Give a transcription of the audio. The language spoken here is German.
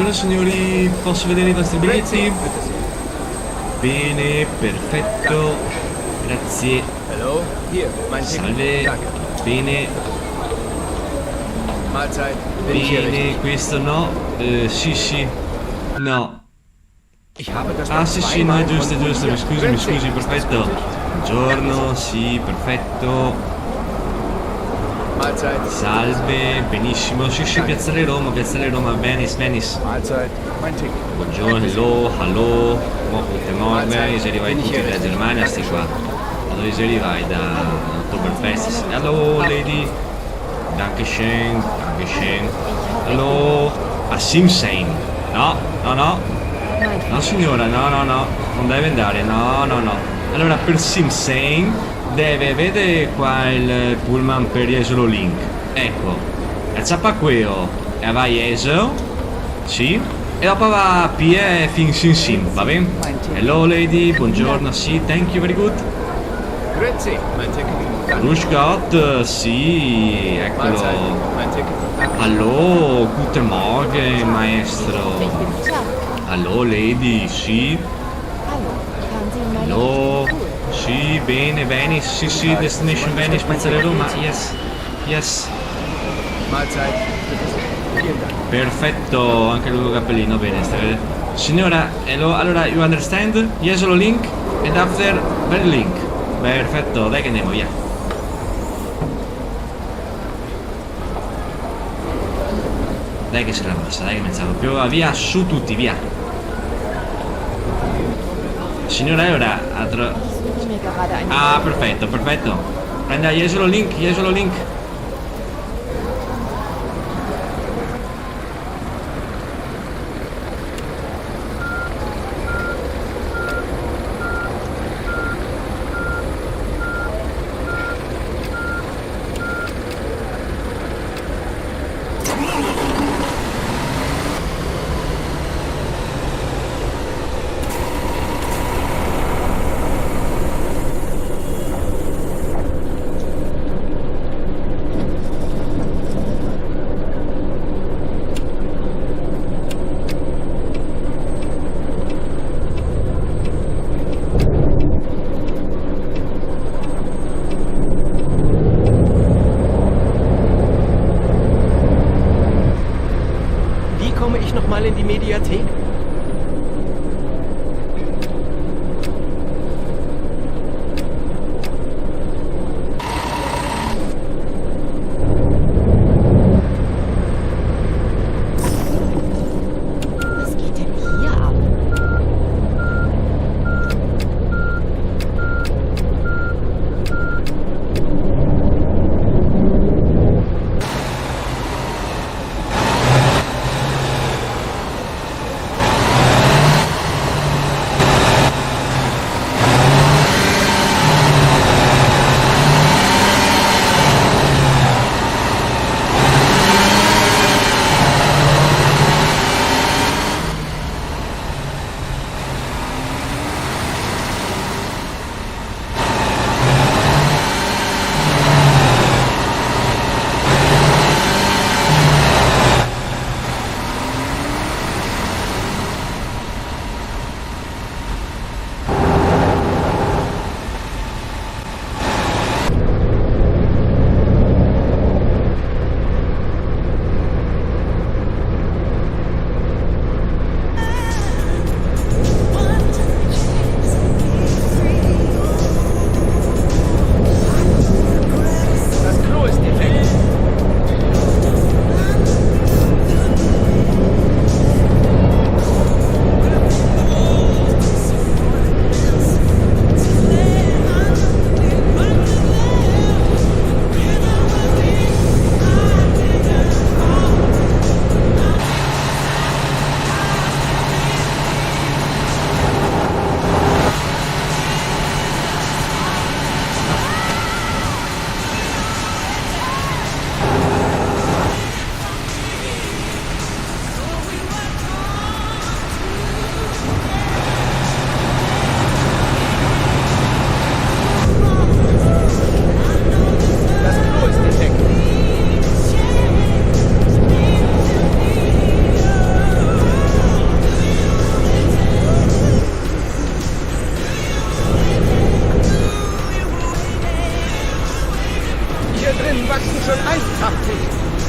Buongiorno signori, posso vedere i vostri biglietti? Bitte sehr. Bene, perfetto. Grazie. Hallo? Hier, mein Salve. Ticket. Danke. Bene, Mahlzeit. Bin ich hier bene, richtig? questo no. Sì, no. Ich habe das Ah doch sì, no, zweimal è giusto, kontrolliert. mi scusi, Grüezi. perfetto. Buongiorno, sì, perfetto. Mahlzeit. Salve, benissimo. Sì, Piazzale Roma, Venice. Mahlzeit. Mein Ticket. Buongiorno, hallo, guten Morgen, ich arrivai tutti dalla Germania, sti qua. Allora io arrivai da Oktoberfest. Hello lady, Dankeschön. Hello, a Simsein. No, signora, no, non deve andare, no. Allora per Simsein vede qua il pullman per Jesolo Link. Ecco, e zappa quello e vai Jesolo, sì, e dopo va a Pie fin Sim, va bene? Hello lady, buongiorno, sì, thank you, very good. Grüezi. Mein Ticket. Danke. Grüß Gott, sì, Mahlzeit. eccolo. Mein Ticket. Danke. Hallo, guten Morgen, maestro. Tja, Hallo lady, sì. hallo. Haben Sie meine Hello, sì, bene, Venice, sì, Destination Venice, Piazzale Roma, yes. Mahlzeit. Bitte sehr. Vielen Dank. Perfetto, anche il lungo cappellino, bene, signora, hello, allora, you understand? Jesolo Link, and after, very link. Perfetto, dai che andiamo, via. Dai che si rimassa, dai che pensavo più, via, su tutti, via. Signora, allora, Ich suche mir gerade eine. ah, perfetto. Prenda Jesolo Link. Wie komme ich nochmal in die Mediathek? Was geht denn hier ab? was du schon einzapfen.